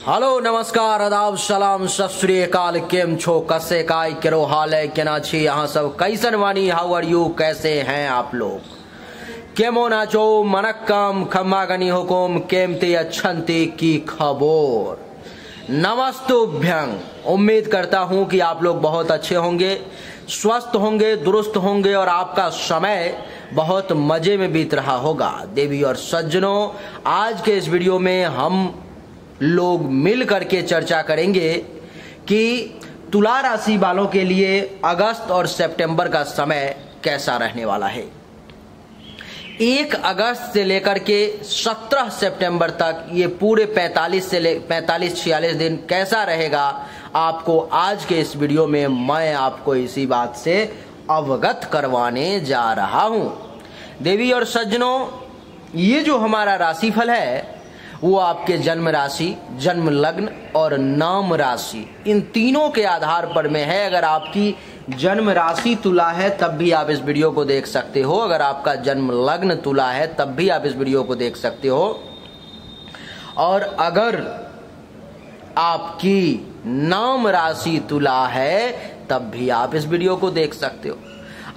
Hello नमस्कार आदाब सलाम सत श्री अकाल। केम छो कसे काय केरो हाल है केना छी यहाँ सब कैसन वानी हाउ आर यू कैसे हैं आप लोग केमो नाचो मनक्कम खम्मा गनी हुकुम केमती अच्छंती की खबर नमस्तुभ्यं। उम्मीद करता हूँ कि आप लोग बहुत अच्छे होंगे, स्वस्थ होंगे, दुरुस्त होंगे और आपका समय बहुत मजे में बीत रहा होगा। देवी और सज्जनों, आज के इस वीडियो में हम लोग मिल करके चर्चा करेंगे कि तुला राशि वालों के लिए अगस्त और सितंबर का समय कैसा रहने वाला है। 1 अगस्त से लेकर के 17 सितंबर तक ये पूरे 45-46 दिन कैसा रहेगा, आपको आज के इस वीडियो में मैं आपको इसी बात से अवगत करवाने जा रहा हूं। देवी और सज्जनों, ये जो हमारा राशिफल है वो आपके जन्म राशि, जन्म लग्न और नाम राशि, इन तीनों के आधार पर में है। अगर आपकी जन्म राशि तुला है तब भी आप इस वीडियो को देख सकते हो, अगर आपका जन्म लग्न तुला है तब भी आप इस वीडियो को देख सकते हो, और अगर आपकी नाम राशि तुला है तब भी आप इस वीडियो को देख सकते हो।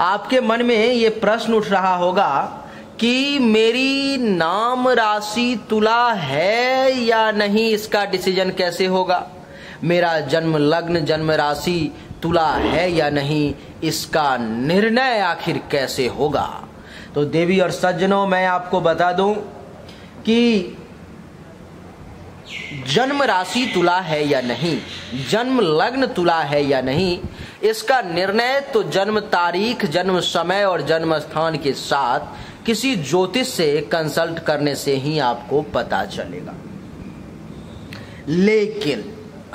आपके मन में ये प्रश्न उठ रहा होगा कि मेरी नाम राशि तुला है या नहीं, इसका डिसीजन कैसे होगा। मेरा जन्म लग्न जन्म राशि तुला है या नहीं, इसका निर्णय आखिर कैसे होगा। तो देवी और सज्जनों, मैं आपको बता दूं कि जन्म राशि तुला है या नहीं, जन्म लग्न तुला है या नहीं, इसका निर्णय तो जन्म तारीख, जन्म समय और जन्म स्थान के साथ किसी ज्योतिष से कंसल्ट करने से ही आपको पता चलेगा। लेकिन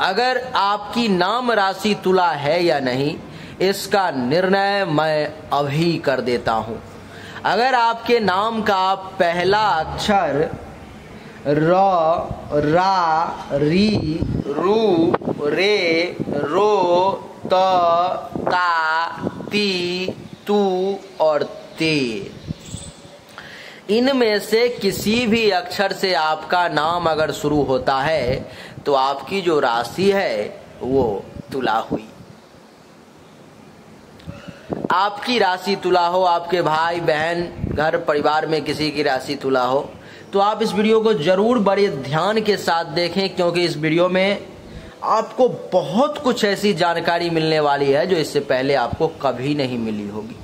अगर आपकी नाम राशि तुला है या नहीं, इसका निर्णय मैं अभी कर देता हूं। अगर आपके नाम का पहला अक्षर र, रा, री, रू, रे, रो, त, ता, ती, तू और ते, इनमें से किसी भी अक्षर से आपका नाम अगर शुरू होता है तो आपकी जो राशि है वो तुला हुई। आपकी राशि तुला हो, आपके भाई बहन घर परिवार में किसी की राशि तुला हो, तो आप इस वीडियो को जरूर बड़े ध्यान के साथ देखें, क्योंकि इस वीडियो में आपको बहुत कुछ ऐसी जानकारी मिलने वाली है जो इससे पहले आपको कभी नहीं मिली होगी।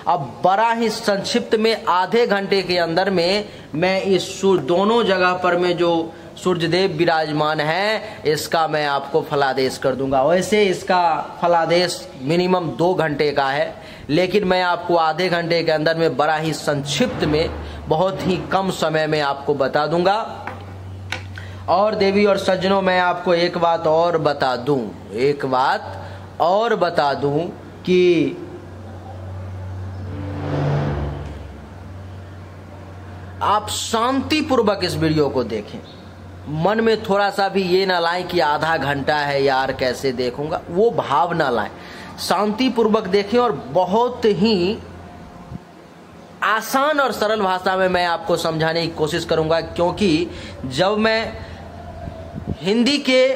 अब बड़ा ही संक्षिप्त में आधे घंटे के अंदर में मैं इस दोनों जगह पर में जो सूर्यदेव विराजमान है इसका मैं आपको फलादेश कर दूंगा। वैसे इसका फलादेश मिनिमम 2 घंटे का है, लेकिन मैं आपको आधे घंटे के अंदर में बड़ा ही संक्षिप्त में बहुत ही कम समय में आपको बता दूंगा। और देवी और सज्जनों, मैं आपको एक बात और बता दूं कि आप शांति पूर्वक इस वीडियो को देखें। मन में थोड़ा सा भी ये ना लाएं कि आधा घंटा है यार कैसे देखूंगा, वो भाव ना लाएं। शांति पूर्वक देखें और बहुत ही आसान और सरल भाषा में मैं आपको समझाने की कोशिश करूंगा, क्योंकि जब मैं हिंदी के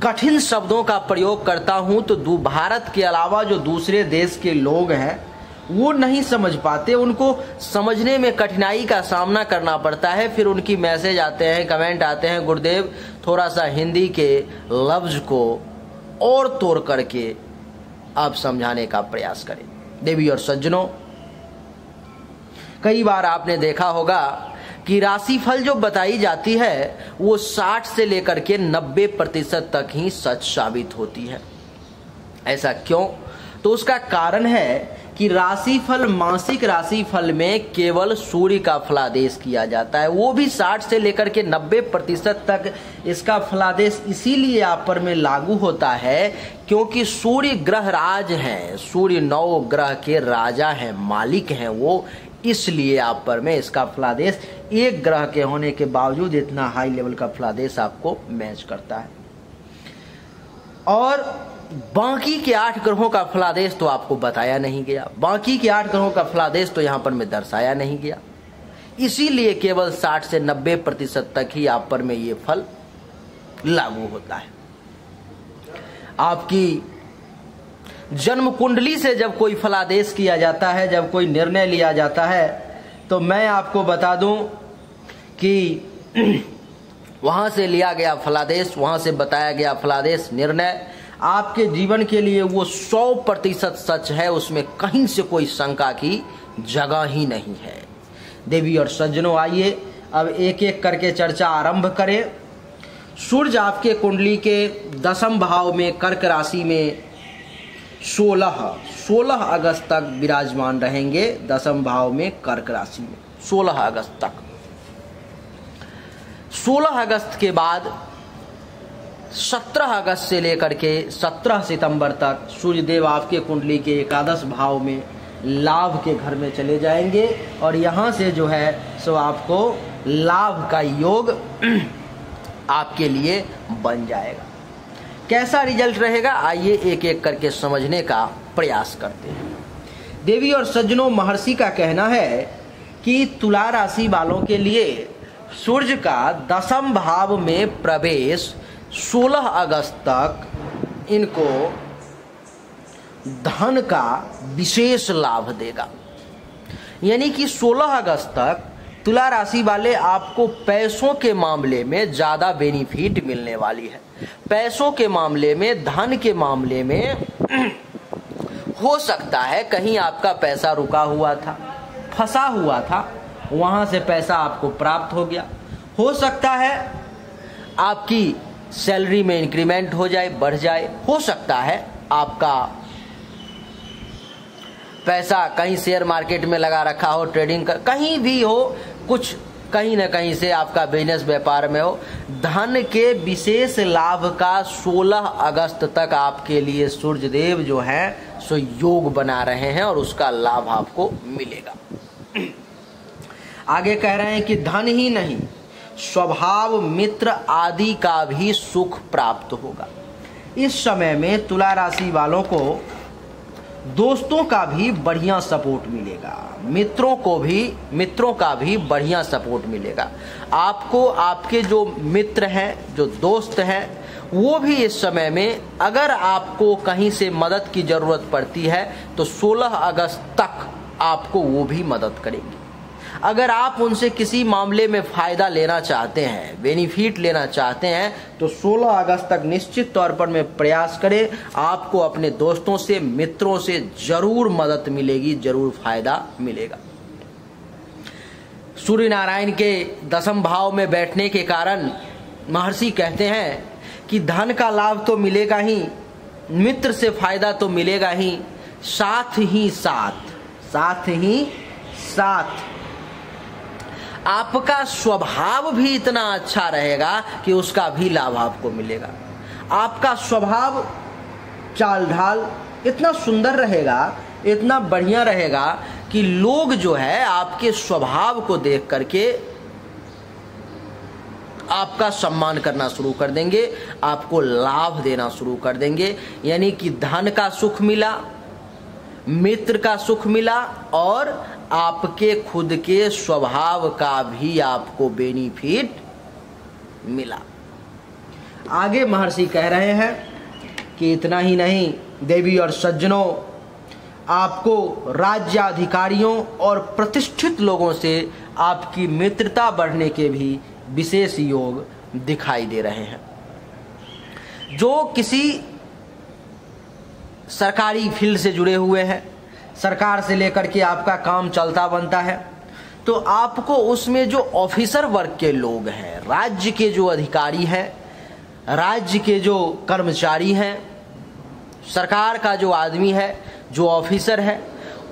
कठिन शब्दों का प्रयोग करता हूं तो भारत के अलावा जो दूसरे देश के लोग हैं वो नहीं समझ पाते, उनको समझने में कठिनाई का सामना करना पड़ता है। फिर उनकी मैसेज आते हैं, कमेंट आते हैं, गुरुदेव थोड़ा सा हिंदी के लफ्ज को और तोड़ करके आप समझाने का प्रयास करें। देवी और सज्जनों, कई बार आपने देखा होगा कि राशिफल जो बताई जाती है वो 60 से लेकर के 90% तक ही सच साबित होती है। ऐसा क्यों? तो उसका कारण है कि राशिफल, मासिक राशिफल में केवल सूर्य का फलादेश किया जाता है, वो भी 60 से लेकर के 90% तक इसका फलादेश इसीलिए आप पर में लागू होता है क्योंकि सूर्य ग्रह राज हैं, सूर्य 9 ग्रह के राजा हैं, मालिक हैं वो, इसलिए आप पर में इसका फलादेश एक ग्रह के होने के बावजूद इतना हाई लेवल का फलादेश आपको मैच करता है। और बाकी के 8 ग्रहों का फलादेश तो आपको बताया नहीं गया, बाकी के 8 ग्रहों का फलादेश तो यहां पर में दर्शाया नहीं गया। इसीलिए केवल 60 से 90% तक ही आप पर में ये फल लागू होता है। आपकी जन्म कुंडली से जब कोई फलादेश किया जाता है, जब कोई निर्णय लिया जाता है, तो मैं आपको बता दूं कि वहां से लिया गया फलादेश, वहां से बताया गया फलादेश निर्णय आपके जीवन के लिए वो 100% सच है, उसमें कहीं से कोई शंका की जगह ही नहीं है। देवी और सज्जनों, आइए अब एक एक करके चर्चा आरंभ करें। सूर्य आपके कुंडली के 10वें भाव में कर्क राशि में 16 अगस्त तक विराजमान रहेंगे। 10वें भाव में कर्क राशि में 16 अगस्त तक। 16 अगस्त के बाद 17 अगस्त से लेकर के 17 सितंबर तक सूर्यदेव आपके कुंडली के एकादश भाव में लाभ के घर में चले जाएंगे और यहाँ से जो है सो आपको लाभ का योग आपके लिए बन जाएगा। कैसा रिजल्ट रहेगा, आइए एक एक करके समझने का प्रयास करते हैं। देवी और सज्जनों, महर्षि का कहना है कि तुला राशि वालों के लिए सूर्य का 10वें भाव में प्रवेश 16 अगस्त तक इनको धन का विशेष लाभ देगा। यानी कि 16 अगस्त तक तुला राशि वाले आपको पैसों के मामले में ज्यादा बेनिफिट मिलने वाली है। पैसों के मामले में, धन के मामले में हो सकता है कहीं आपका पैसा रुका हुआ था, फंसा हुआ था, वहां से पैसा आपको प्राप्त हो गया। हो सकता है आपकी सैलरी में इंक्रीमेंट हो जाए, बढ़ जाए। हो सकता है आपका पैसा कहीं शेयर मार्केट में लगा रखा हो, ट्रेडिंग कर, कहीं भी हो, कुछ कहीं ना कहीं से आपका बिजनेस व्यापार में हो। धन के विशेष लाभ का 16 अगस्त तक आपके लिए सूर्यदेव जो है सो योग बना रहे हैं और उसका लाभ आपको मिलेगा। आगे कह रहे हैं कि धन ही नहीं, स्वभाव, मित्र आदि का भी सुख प्राप्त होगा। इस समय में तुला राशि वालों को दोस्तों का भी बढ़िया सपोर्ट मिलेगा, मित्रों का भी बढ़िया सपोर्ट मिलेगा। आपको आपके जो मित्र हैं, जो दोस्त हैं, वो भी इस समय में अगर आपको कहीं से मदद की जरूरत पड़ती है तो 16 अगस्त तक आपको वो भी मदद करेंगे। अगर आप उनसे किसी मामले में फायदा लेना चाहते हैं, बेनिफिट लेना चाहते हैं, तो 16 अगस्त तक निश्चित तौर पर मैं प्रयास करें, आपको अपने दोस्तों से, मित्रों से जरूर मदद मिलेगी, जरूर फायदा मिलेगा। सूर्य नारायण के 10वें भाव में बैठने के कारण महर्षि कहते हैं कि धन का लाभ तो मिलेगा ही, मित्र से फायदा तो मिलेगा ही, साथ ही साथ आपका स्वभाव भी इतना अच्छा रहेगा कि उसका भी लाभ आपको मिलेगा। आपका स्वभाव, चाल ढाल इतना सुंदर रहेगा, इतना बढ़िया रहेगा कि लोग जो है आपके स्वभाव को देख करके आपका सम्मान करना शुरू कर देंगे, आपको लाभ देना शुरू कर देंगे। यानी कि धन का सुख मिला, मित्र का सुख मिला और आपके खुद के स्वभाव का भी आपको बेनिफिट मिला। आगे महर्षि कह रहे हैं कि इतना ही नहीं, देवी और सज्जनों, आपको राज्याधिकारियों और प्रतिष्ठित लोगों से आपकी मित्रता बढ़ने के भी विशेष योग दिखाई दे रहे हैं। जो किसी सरकारी फील्ड से जुड़े हुए हैं, सरकार से लेकर के आपका काम चलता बनता है, तो आपको उसमें जो ऑफिसर वर्ग के लोग हैं, राज्य के जो अधिकारी हैं, राज्य के जो कर्मचारी हैं, सरकार का जो आदमी है, जो ऑफिसर है,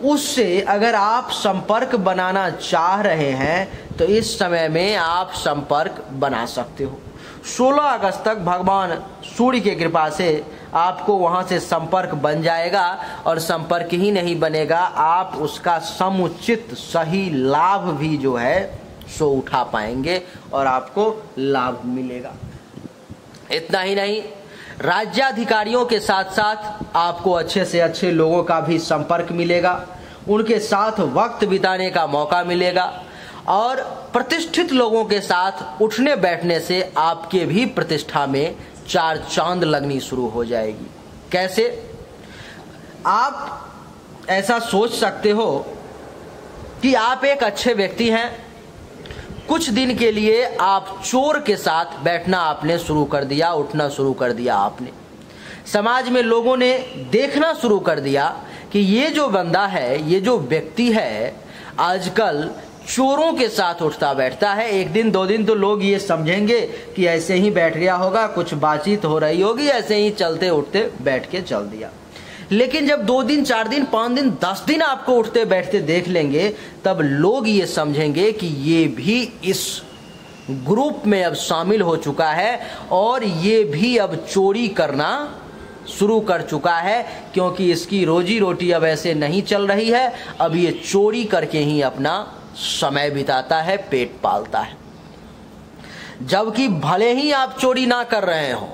उससे अगर आप संपर्क बनाना चाह रहे हैं तो इस समय में आप संपर्क बना सकते हो। 16 अगस्त तक भगवान सूर्य की कृपा से आपको वहां से संपर्क बन जाएगा और संपर्क ही नहीं बनेगा, आप उसका समुचित सही लाभ भी जो है सो उठा पाएंगे और आपको लाभ मिलेगा। इतना ही नहीं, राज्याधिकारियों के साथ साथ आपको अच्छे से अच्छे लोगों का भी संपर्क मिलेगा, उनके साथ वक्त बिताने का मौका मिलेगा और प्रतिष्ठित लोगों के साथ उठने बैठने से आपके भी प्रतिष्ठा में चार चांद लगनी शुरू हो जाएगी। कैसे? आप ऐसा सोच सकते हो कि आप एक अच्छे व्यक्ति हैं, कुछ दिन के लिए आप चोर के साथ बैठना आपने शुरू कर दिया, उठना शुरू कर दिया आपने। समाज में लोगों ने देखना शुरू कर दिया कि ये जो बंदा है, ये जो व्यक्ति है, आजकल चोरों के साथ उठता बैठता है। एक दिन दो दिन तो लोग ये समझेंगे कि ऐसे ही बैठ गया होगा, कुछ बातचीत हो रही होगी, ऐसे ही चलते उठते बैठ के चल दिया। लेकिन जब 2 दिन 4 दिन 5 दिन 10 दिन आपको उठते बैठते देख लेंगे, तब लोग ये समझेंगे कि ये भी इस ग्रुप में अब शामिल हो चुका है और ये भी अब चोरी करना शुरू कर चुका है, क्योंकि इसकी रोजी रोटी अब ऐसे नहीं चल रही है। अब ये चोरी करके ही अपना समय बिताता है, पेट पालता है। जबकि भले ही आप चोरी ना कर रहे हो,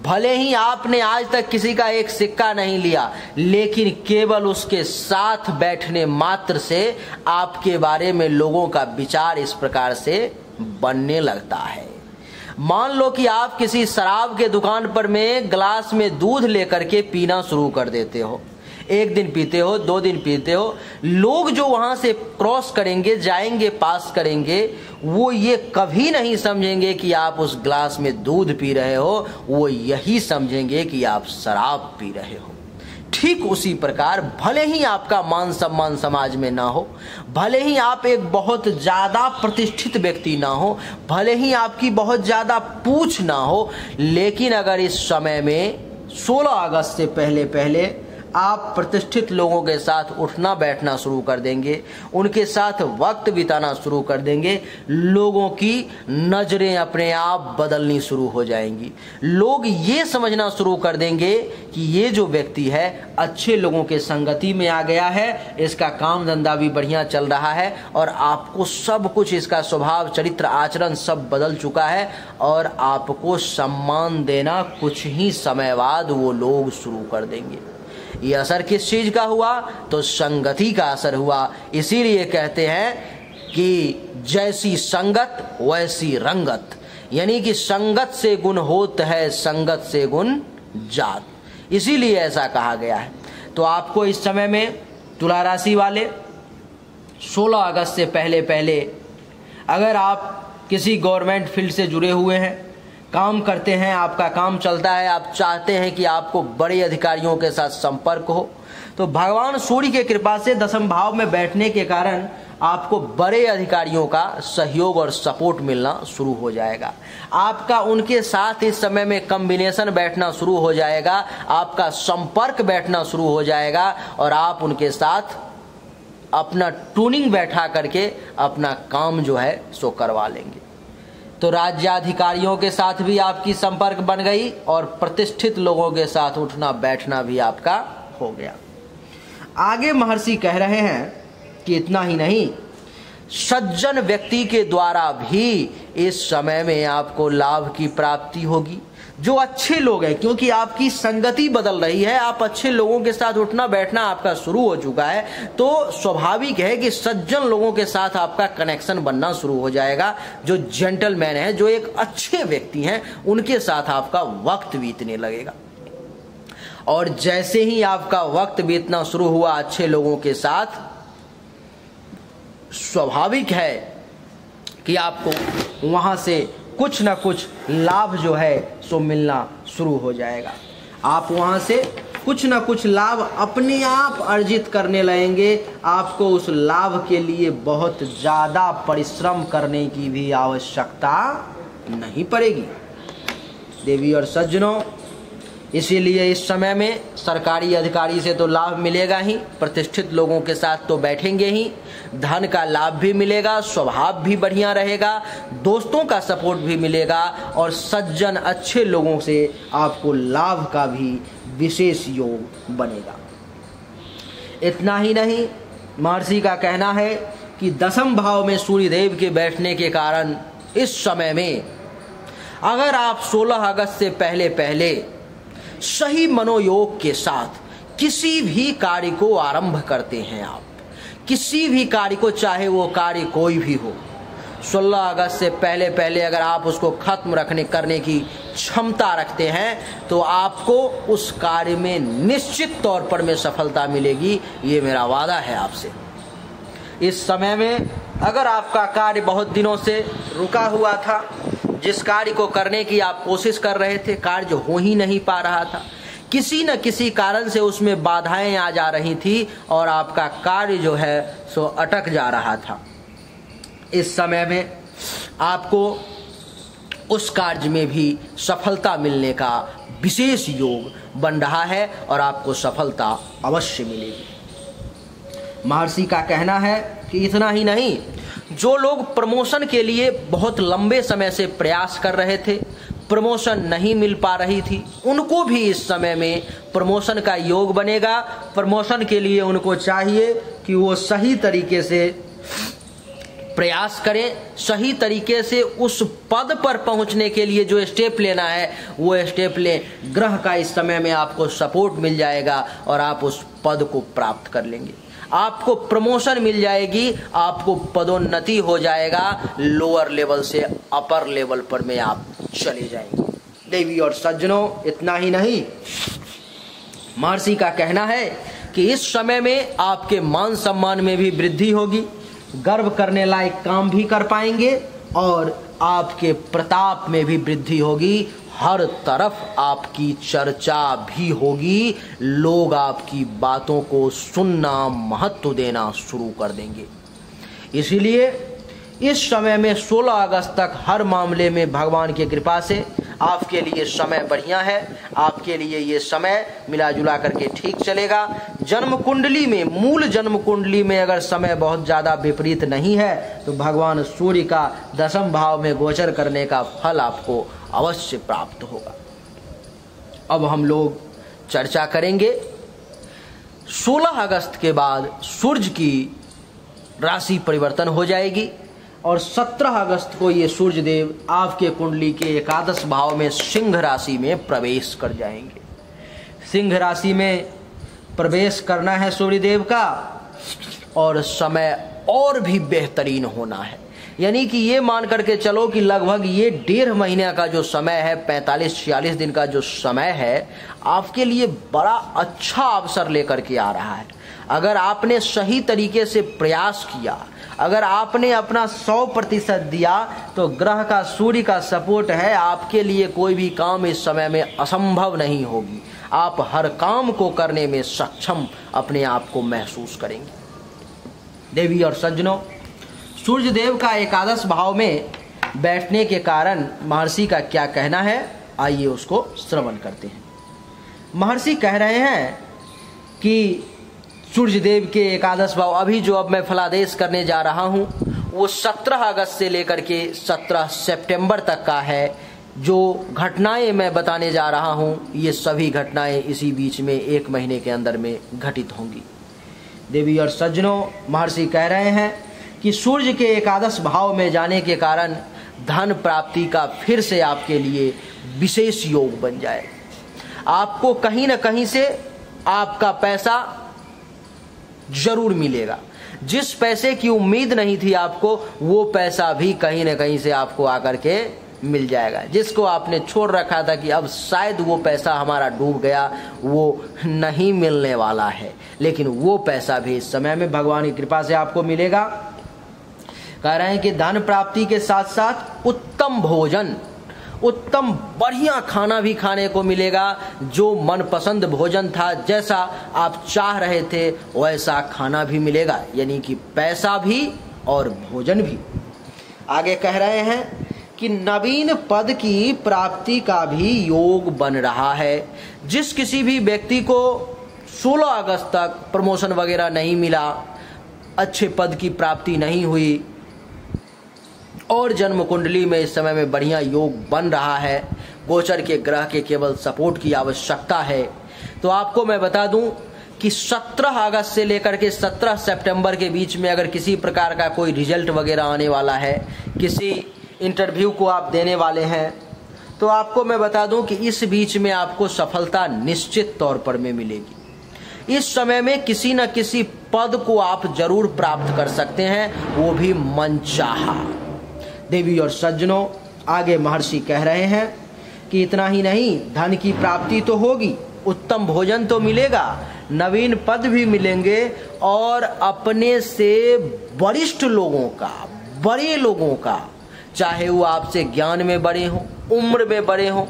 भले ही आपने आज तक किसी का एक सिक्का नहीं लिया, लेकिन केवल उसके साथ बैठने मात्र से आपके बारे में लोगों का विचार इस प्रकार से बनने लगता है। मान लो कि आप किसी शराब के दुकान पर में ग्लास में दूध लेकर के पीना शुरू कर देते हो। एक दिन पीते हो, 2 दिन पीते हो, लोग जो वहां से क्रॉस करेंगे, जाएंगे, पास करेंगे, वो ये कभी नहीं समझेंगे कि आप उस ग्लास में दूध पी रहे हो, वो यही समझेंगे कि आप शराब पी रहे हो। ठीक उसी प्रकार भले ही आपका मान सम्मान समाज में ना हो, भले ही आप एक बहुत ज्यादा प्रतिष्ठित व्यक्ति ना हो, भले ही आपकी बहुत ज्यादा पूछ ना हो, लेकिन अगर इस समय में 16 अगस्त से पहले पहले आप प्रतिष्ठित लोगों के साथ उठना बैठना शुरू कर देंगे, उनके साथ वक्त बिताना शुरू कर देंगे, लोगों की नजरें अपने आप बदलनी शुरू हो जाएंगी। लोग ये समझना शुरू कर देंगे कि ये जो व्यक्ति है अच्छे लोगों के संगति में आ गया है, इसका काम धंधा भी बढ़िया चल रहा है और आपको सब कुछ, इसका स्वभाव चरित्र आचरण सब बदल चुका है और आपको सम्मान देना कुछ ही समय बाद वो लोग शुरू कर देंगे। ये असर किस चीज का हुआ? तो संगति का असर हुआ। इसीलिए कहते हैं कि जैसी संगत वैसी रंगत, यानी कि संगत से गुण होत है, संगत से गुण जात, इसीलिए ऐसा कहा गया है। तो आपको इस समय में तुला राशि वाले 16 अगस्त से पहले पहले, अगर आप किसी गवर्नमेंट फील्ड से जुड़े हुए हैं, काम करते हैं, आपका काम चलता है, आप चाहते हैं कि आपको बड़े अधिकारियों के साथ संपर्क हो, तो भगवान सूर्य के कृपा से 10वें भाव में बैठने के कारण आपको बड़े अधिकारियों का सहयोग और सपोर्ट मिलना शुरू हो जाएगा। आपका उनके साथ इस समय में कॉम्बिनेशन बैठना शुरू हो जाएगा, आपका संपर्क बैठना शुरू हो जाएगा और आप उनके साथ अपना ट्यूनिंग बैठा करके अपना काम जो है सो करवा लेंगे। तो राज्याधिकारियों के साथ भी आपकी संपर्क बन गई और प्रतिष्ठित लोगों के साथ उठना बैठना भी आपका हो गया। आगे महर्षि कह रहे हैं कि इतना ही नहीं, सज्जन व्यक्ति के द्वारा भी इस समय में आपको लाभ की प्राप्ति होगी। जो अच्छे लोग हैं, क्योंकि आपकी संगति बदल रही है, आप अच्छे लोगों के साथ उठना बैठना आपका शुरू हो चुका है, तो स्वाभाविक है कि सज्जन लोगों के साथ आपका कनेक्शन बनना शुरू हो जाएगा। जो जेंटलमैन है, जो एक अच्छे व्यक्ति हैं, उनके साथ आपका वक्त बीतने लगेगा। और जैसे ही आपका वक्त बीतना शुरू हुआ अच्छे लोगों के साथ, स्वाभाविक है कि आपको वहां से कुछ ना कुछ लाभ जो है सो मिलना शुरू हो जाएगा। आप वहां से कुछ ना कुछ लाभ अपने आप अर्जित करने लगेंगे। आपको उस लाभ के लिए बहुत ज़्यादा परिश्रम करने की भी आवश्यकता नहीं पड़ेगी। देवी और सज्जनों, इसीलिए इस समय में सरकारी अधिकारी से तो लाभ मिलेगा ही, प्रतिष्ठित लोगों के साथ तो बैठेंगे ही, धन का लाभ भी मिलेगा, स्वभाव भी बढ़िया रहेगा, दोस्तों का सपोर्ट भी मिलेगा और सज्जन अच्छे लोगों से आपको लाभ का भी विशेष योग बनेगा। इतना ही नहीं, महर्षि का कहना है कि 10वें भाव में सूर्यदेव के बैठने के कारण इस समय में अगर आप 16 अगस्त से पहले पहले सही मनोयोग के साथ किसी भी कार्य को आरंभ करते हैं, आप किसी भी कार्य को, चाहे वो कार्य कोई भी हो, 16 अगस्त से पहले पहले अगर आप उसको खत्म करने की क्षमता रखते हैं तो आपको उस कार्य में निश्चित तौर पर में सफलता मिलेगी। ये मेरा वादा है आपसे। इस समय में अगर आपका कार्य बहुत दिनों से रुका हुआ था, जिस कार्य को करने की आप कोशिश कर रहे थे, कार्य हो ही नहीं पा रहा था, किसी न किसी कारण से उसमें बाधाएं आ जा रही थी और आपका कार्य जो है सो अटक जा रहा था, इस समय में आपको उस कार्य में भी सफलता मिलने का विशेष योग बन रहा है और आपको सफलता अवश्य मिलेगी। महर्षि का कहना है कि इतना ही नहीं, जो लोग प्रमोशन के लिए बहुत लंबे समय से प्रयास कर रहे थे, प्रमोशन नहीं मिल पा रही थी, उनको भी इस समय में प्रमोशन का योग बनेगा। प्रमोशन के लिए उनको चाहिए कि वो सही तरीके से प्रयास करें, सही तरीके से उस पद पर पहुंचने के लिए जो स्टेप लेना है वो स्टेप लें। ग्रह का इस समय में आपको सपोर्ट मिल जाएगा और आप उस पद को प्राप्त कर लेंगे। आपको प्रमोशन मिल जाएगी, आपको पदोन्नति हो जाएगा, लोअर लेवल से अपर लेवल पर में आप चले जाएंगे। देवी और सज्जनों, इतना ही नहीं, महर्षि का कहना है कि इस समय में आपके मान सम्मान में भी वृद्धि होगी, गर्व करने लायक काम भी कर पाएंगे और आपके प्रताप में भी वृद्धि होगी। हर तरफ आपकी चर्चा भी होगी, लोग आपकी बातों को सुनना, महत्व देना शुरू कर देंगे। इसीलिए इस समय में 16 अगस्त तक हर मामले में भगवान की कृपा से आपके लिए समय बढ़िया है। आपके लिए ये समय मिला जुला करके ठीक चलेगा। जन्म कुंडली में, मूल जन्म कुंडली में अगर समय बहुत ज़्यादा विपरीत नहीं है तो भगवान सूर्य का 10वें भाव में गोचर करने का फल आपको अवश्य प्राप्त होगा। अब हम लोग चर्चा करेंगे 16 अगस्त के बाद सूर्य की राशि परिवर्तन हो जाएगी और 17 अगस्त को ये सूर्य देव आपके कुंडली के एकादश भाव में सिंह राशि में प्रवेश कर जाएंगे। सिंह राशि में प्रवेश करना है सूर्य देव का और समय और भी बेहतरीन होना है। यानी कि ये मान करके चलो कि लगभग ये 1.5 महीने का जो समय है, 45-46 दिन का जो समय है, आपके लिए बड़ा अच्छा अवसर लेकर के आ रहा है। अगर आपने सही तरीके से प्रयास किया, अगर आपने अपना 100% दिया तो ग्रह का, सूर्य का सपोर्ट है, आपके लिए कोई भी काम इस समय में असंभव नहीं होगी। आप हर काम को करने में सक्षम अपने आप को महसूस करेंगे। देवी और सज्जनों, सूर्य देव का एकादश भाव में बैठने के कारण महर्षि का क्या कहना है, आइए उसको श्रवण करते हैं। महर्षि कह रहे हैं कि सूर्य देव के एकादश भाव, अभी जो अब मैं फलादेश करने जा रहा हूं वो 17 अगस्त से लेकर के 17 सितंबर तक का है। जो घटनाएं मैं बताने जा रहा हूं ये सभी घटनाएं इसी बीच में 1 महीने के अंदर में घटित होंगी। देवी और सज्जनों, महर्षि कह रहे हैं कि सूर्य के एकादश भाव में जाने के कारण धन प्राप्ति का फिर से आपके लिए विशेष योग बन जाए। आपको कहीं न कहीं से आपका पैसा जरूर मिलेगा। जिस पैसे की उम्मीद नहीं थी आपको, वो पैसा भी कहीं न कहीं से आपको आकर के मिल जाएगा। जिसको आपने छोड़ रखा था कि अब शायद वो पैसा हमारा डूब गया, वो नहीं मिलने वाला है, लेकिन वो पैसा भी इस समय में भगवान की कृपा से आपको मिलेगा। कह रहे हैं कि धन प्राप्ति के साथ साथ उत्तम भोजन, उत्तम बढ़िया खाना भी खाने को मिलेगा। जो मनपसंद भोजन था, जैसा आप चाह रहे थे वैसा खाना भी मिलेगा, यानी कि पैसा भी और भोजन भी। आगे कह रहे हैं कि नवीन पद की प्राप्ति का भी योग बन रहा है। जिस किसी भी व्यक्ति को 16 अगस्त तक प्रमोशन वगैरह नहीं मिला, अच्छे पद की प्राप्ति नहीं हुई और जन्म कुंडली में इस समय में बढ़िया योग बन रहा है, गोचर के ग्रह के केवल सपोर्ट की आवश्यकता है, तो आपको मैं बता दूं कि 17 अगस्त से लेकर के 17 सितंबर के बीच में अगर किसी प्रकार का कोई रिजल्ट वगैरह आने वाला है, किसी इंटरव्यू को आप देने वाले हैं, तो आपको मैं बता दूं कि इस बीच में आपको सफलता निश्चित तौर पर में मिलेगी। इस समय में किसी न किसी पद को आप जरूर प्राप्त कर सकते हैं, वो भी मनचाहा। देवी और सज्जनों, आगे महर्षि कह रहे हैं कि इतना ही नहीं, धन की प्राप्ति तो होगी, उत्तम भोजन तो मिलेगा, नवीन पद भी मिलेंगे और अपने से वरिष्ठ लोगों का, बड़े लोगों का, चाहे वो आपसे ज्ञान में बड़े हों, उम्र में बड़े हों,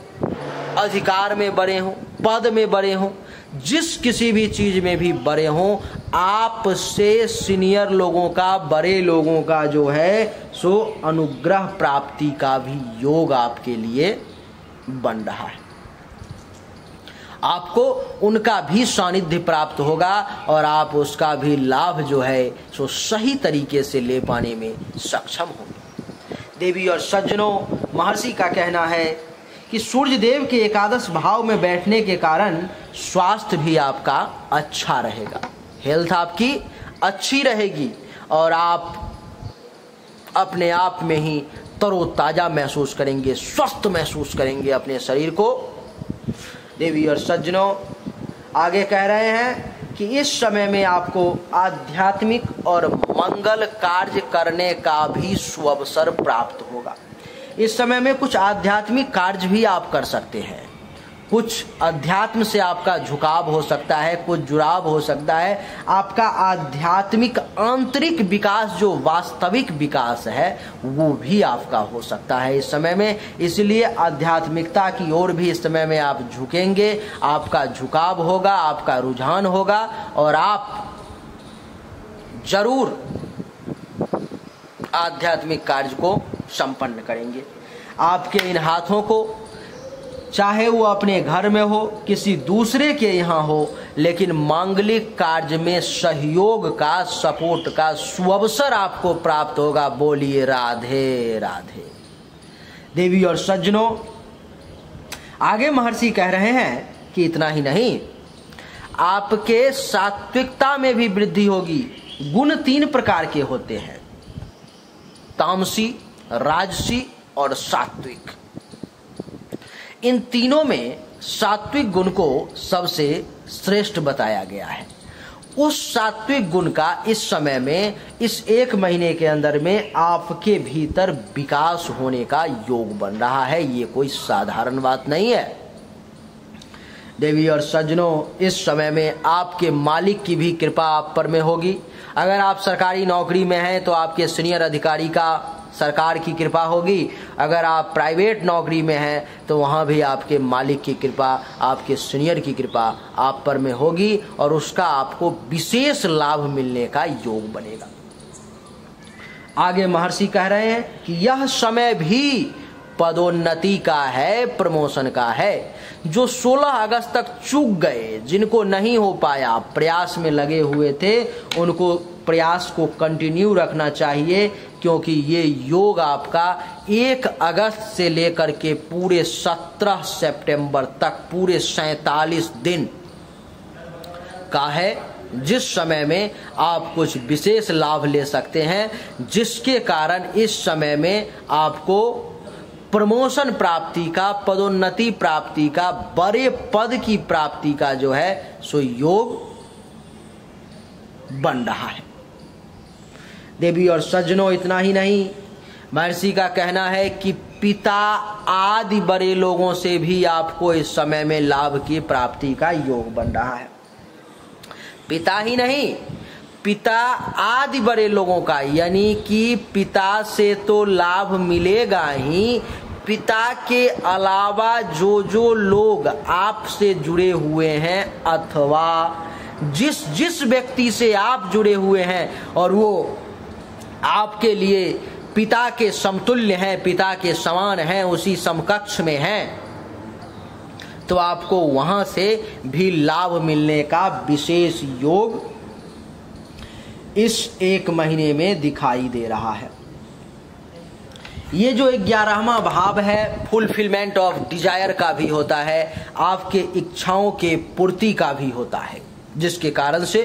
अधिकार में बड़े हों, पद में बड़े हों, जिस किसी भी चीज में भी बड़े हों, आपसे सीनियर लोगों का, बड़े लोगों का जो है सो अनुग्रह प्राप्ति का भी योग आपके लिए बन रहा है। आपको उनका भी सानिध्य प्राप्त होगा और आप उसका भी लाभ जो है सो सही तरीके से ले पाने में सक्षम होंगे। देवी और सज्जनों, महर्षि का कहना है कि सूर्य देव के एकादश भाव में बैठने के कारण स्वास्थ्य भी आपका अच्छा रहेगा, हेल्थ आपकी अच्छी रहेगी और आप अपने आप में ही तरोताजा महसूस करेंगे, स्वस्थ महसूस करेंगे अपने शरीर को। देवी और सज्जनों, आगे कह रहे हैं कि इस समय में आपको आध्यात्मिक और मंगल कार्य करने का भी सुअवसर प्राप्त होगा। इस समय में कुछ आध्यात्मिक कार्य भी आप कर सकते हैं, कुछ अध्यात्म से आपका झुकाव हो सकता है, कुछ जुड़ाव हो सकता है, आपका आध्यात्मिक आंतरिक विकास जो वास्तविक विकास है वो भी आपका हो सकता है इस समय में। इसलिए आध्यात्मिकता की ओर भी इस समय में आप झुकेंगे, आपका झुकाव होगा, आपका रुझान होगा और आप जरूर आध्यात्मिक कार्य को संपन्न करेंगे। आपके इन हाथों को, चाहे वो अपने घर में हो, किसी दूसरे के यहाँ हो, लेकिन मांगलिक कार्य में सहयोग का, सपोर्ट का सुअवसर आपको प्राप्त होगा। बोलिए राधे राधे। देवी और सज्जनों, आगे महर्षि कह रहे हैं कि इतना ही नहीं, आपके सात्विकता में भी वृद्धि होगी। गुण 3 प्रकार के होते हैं, तामसी, राजसी और सात्विक। इन तीनों में सात्विक गुण को सबसे श्रेष्ठ बताया गया है। उस सात्विक गुण का इस समय में, इस 1 महीने के अंदर में आपके भीतर विकास होने का योग बन रहा है। ये कोई साधारण बात नहीं है। देवी और सज्जनों, इस समय में आपके मालिक की भी कृपा आप पर में होगी। अगर आप सरकारी नौकरी में हैं तो आपके सीनियर अधिकारी का, सरकार की कृपा होगी। अगर आप प्राइवेट नौकरी में हैं तो वहाँ भी आपके मालिक की कृपा, आपके सीनियर की कृपा आप पर में होगी और उसका आपको विशेष लाभ मिलने का योग बनेगा। आगे महर्षि कह रहे हैं कि यह समय भी पदोन्नति का है, प्रमोशन का है। जो 16 अगस्त तक चूक गए, जिनको नहीं हो पाया, प्रयास में लगे हुए थे, उनको प्रयास को कंटिन्यू रखना चाहिए, क्योंकि ये योग आपका 1 अगस्त से लेकर के पूरे 17 सितंबर तक, पूरे 47 दिन का है, जिस समय में आप कुछ विशेष लाभ ले सकते हैं, जिसके कारण इस समय में आपको प्रमोशन प्राप्ति का, पदोन्नति प्राप्ति का, बड़े पद की प्राप्ति का जो है सो योग बन रहा है। देवी और सज्जनों, इतना ही नहीं, महर्षि का कहना है कि पिता आदि बड़े लोगों से भी आपको इस समय में लाभ की प्राप्ति का योग बन रहा है। पिता ही नहीं, पिता आदि बड़े लोगों का, यानी कि पिता से तो लाभ मिलेगा ही, पिता के अलावा जो जो लोग आपसे जुड़े हुए हैं अथवा जिस जिस व्यक्ति से आप जुड़े हुए हैं और वो आपके लिए पिता के समतुल्य हैं, पिता के समान हैं, उसी समकक्ष में हैं, तो आपको वहां से भी लाभ मिलने का विशेष योग इस 1 महीने में दिखाई दे रहा है। ये जो 11वां भाव है, फुलफिलमेंट ऑफ डिजायर का भी होता है, आपके इच्छाओं के पूर्ति का भी होता है, जिसके कारण से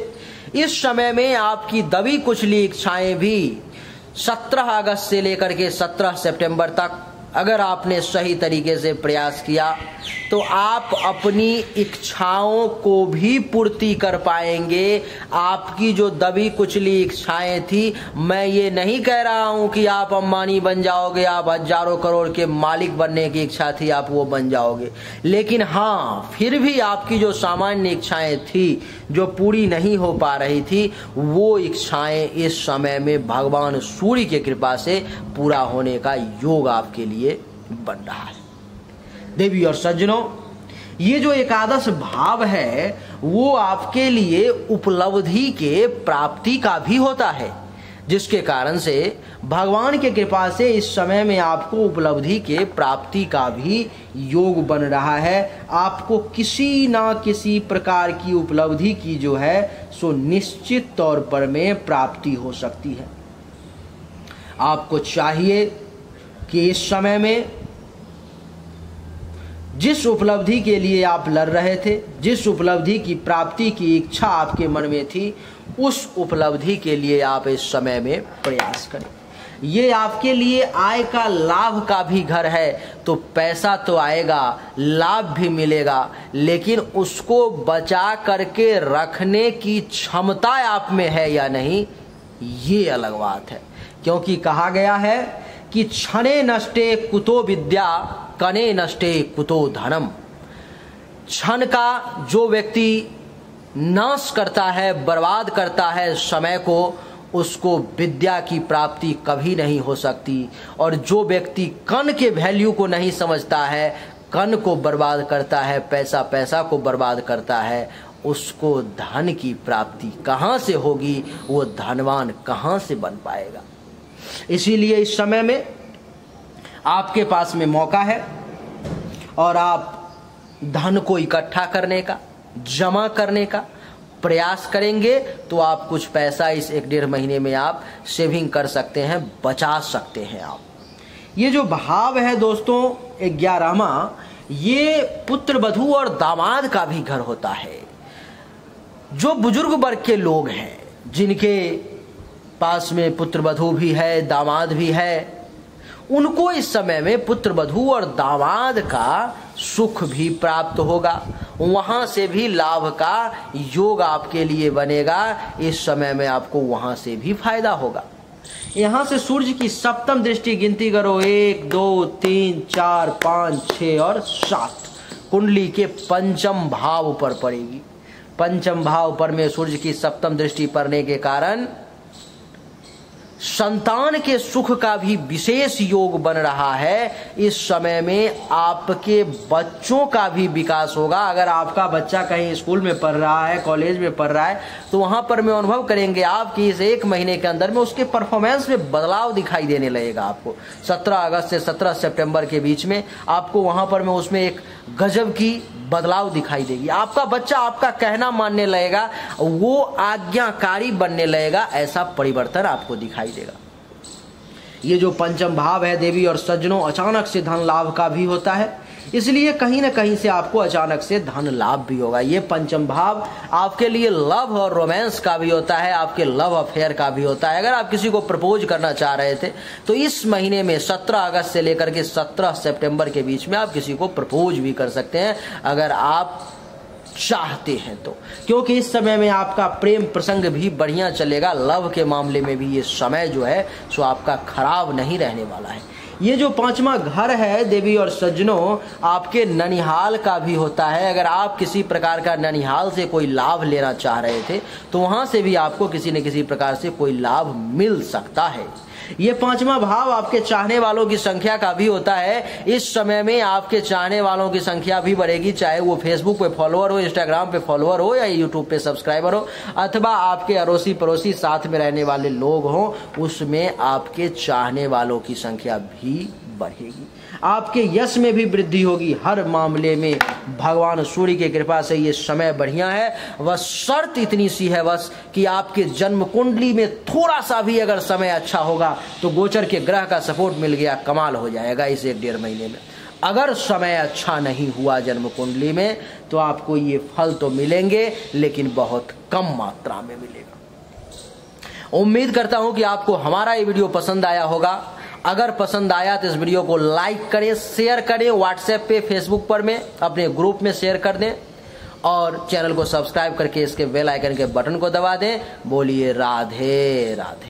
इस समय में आपकी दबी कुचली इच्छाएं भी 17 अगस्त से लेकर के 17 सितंबर तक अगर आपने सही तरीके से प्रयास किया तो आप अपनी इच्छाओं को भी पूर्ति कर पाएंगे। आपकी जो दबी कुचली इच्छाएं थी, मैं ये नहीं कह रहा हूं कि आप अंबानी बन जाओगे, आप हजारों करोड़ के मालिक बनने की इच्छा थी आप वो बन जाओगे, लेकिन हाँ फिर भी आपकी जो सामान्य इच्छाएं थी जो पूरी नहीं हो पा रही थी, वो इच्छाएं इस समय में भगवान सूर्य की कृपा से पूरा होने का योग आपके लिए बन रहा है। देवी और सज्जनों, ये जो एकादश भाव है वो आपके लिए उपलब्धि के प्राप्ति का भी होता है, जिसके कारण से भगवान के कृपा से इस समय में आपको उपलब्धि के प्राप्ति का भी योग बन रहा है। आपको किसी ना किसी प्रकार की उपलब्धि की जो है सो निश्चित तौर पर में प्राप्ति हो सकती है। आपको चाहिए कि इस समय में जिस उपलब्धि के लिए आप लड़ रहे थे, जिस उपलब्धि की प्राप्ति की इच्छा आपके मन में थी, उस उपलब्धि के लिए आप इस समय में प्रयास करें। ये आपके लिए आय का लाभ का भी घर है, तो पैसा तो आएगा, लाभ भी मिलेगा, लेकिन उसको बचा करके रखने की क्षमता आप में है या नहीं, ये अलग बात है। क्योंकि कहा गया है कि क्षणे नष्टे कुतो विद्या, कने नष्टे कुतो धनम। क्षण का जो व्यक्ति नाश करता है, बर्बाद करता है समय को, उसको विद्या की प्राप्ति कभी नहीं हो सकती। और जो व्यक्ति कण के वैल्यू को नहीं समझता है, कण को बर्बाद करता है, पैसा को बर्बाद करता है, उसको धन की प्राप्ति कहाँ से होगी, वो धनवान कहाँ से बन पाएगा। इसीलिए इस समय में आपके पास में मौका है और आप धन को इकट्ठा करने का, जमा करने का प्रयास करेंगे तो आप कुछ पैसा इस 1-1.5 महीने में आप सेविंग कर सकते हैं, बचा सकते हैं आप। ये जो भाव है दोस्तों 11वां, ये पुत्र वधू और दामाद का भी घर होता है। जो बुजुर्ग वर्ग के लोग हैं, जिनके पास में पुत्र वधू भी है, दामाद भी है, उनको इस समय में पुत्र वधू और दामाद का सुख भी प्राप्त होगा, वहां से भी लाभ का योग आपके लिए बनेगा। इस समय में आपको वहां से भी फायदा होगा। यहां से सूर्य की सप्तम दृष्टि गिनती करो, 1 2 3 4 5 6 और 7 कुंडली के पंचम भाव पर पड़ेगी। पंचम भाव पर में सूर्य की सप्तम दृष्टि पड़ने के कारण संतान के सुख का भी विशेष योग बन रहा है। इस समय में आपके बच्चों का भी विकास होगा। अगर आपका बच्चा कहीं स्कूल में पढ़ रहा है, कॉलेज में पढ़ रहा है, तो वहां पर में अनुभव करेंगे आप कि इस 1 महीने के अंदर में उसके परफॉर्मेंस में बदलाव दिखाई देने लगेगा। आपको 17 अगस्त से 17 सितंबर के बीच में आपको वहां पर में उसमें एक गजब की बदलाव दिखाई देगी। आपका बच्चा आपका कहना मानने लगेगा, वो आज्ञाकारी बनने लगेगा, ऐसा परिवर्तन आपको दिखाई देगा। ये जो पंचम भाव है देवी और सज्जनों, अचानक से धन लाभ का भी होता है, इसलिए कहीं ना कहीं से आपको अचानक से धन लाभ भी होगा। ये पंचम भाव आपके लिए लव और रोमांस का भी होता है, आपके लव अफेयर का भी होता है। अगर आप किसी को प्रपोज करना चाह रहे थे तो इस महीने में 17 अगस्त से लेकर के 17 सितंबर के बीच में आप किसी को प्रपोज भी कर सकते हैं, अगर आप चाहते हैं तो, क्योंकि इस समय में आपका प्रेम प्रसंग भी बढ़िया चलेगा। लव के मामले में भी ये समय जो है सो आपका खराब नहीं रहने वाला है। ये जो 5वां घर है देवी और सज्जनों, आपके ननिहाल का भी होता है। अगर आप किसी प्रकार का ननिहाल से कोई लाभ लेना चाह रहे थे तो वहां से भी आपको किसी न किसी प्रकार से कोई लाभ मिल सकता है। ये 5वां भाव आपके चाहने वालों की संख्या का भी होता है। इस समय में आपके चाहने वालों की संख्या भी बढ़ेगी, चाहे वो फेसबुक पे फॉलोअर हो, इंस्टाग्राम पे फॉलोअर हो, या यूट्यूब पे सब्सक्राइबर हो, अथवा आपके अड़ोसी पड़ोसी साथ में रहने वाले लोग हों, उसमें आपके चाहने वालों की संख्या भी बढ़ेगी। आपके यश में भी वृद्धि होगी। हर मामले में भगवान सूर्य की कृपा से ये समय बढ़िया है। बस शर्त इतनी सी है बस कि आपके जन्म कुंडली में थोड़ा सा भी अगर समय अच्छा होगा तो गोचर के ग्रह का सपोर्ट मिल गया, कमाल हो जाएगा इस 1-1.5 महीने में। अगर समय अच्छा नहीं हुआ जन्म कुंडली में तो आपको ये फल तो मिलेंगे, लेकिन बहुत कम मात्रा में मिलेगा। उम्मीद करता हूं कि आपको हमारा ये वीडियो पसंद आया होगा। अगर पसंद आया तो इस वीडियो को लाइक करें, शेयर करें, व्हाट्सएप पे, फेसबुक पर में अपने ग्रुप में शेयर कर दें और चैनल को सब्सक्राइब करके इसके बेल आइकन के बटन को दबा दें। बोलिए राधे राधे।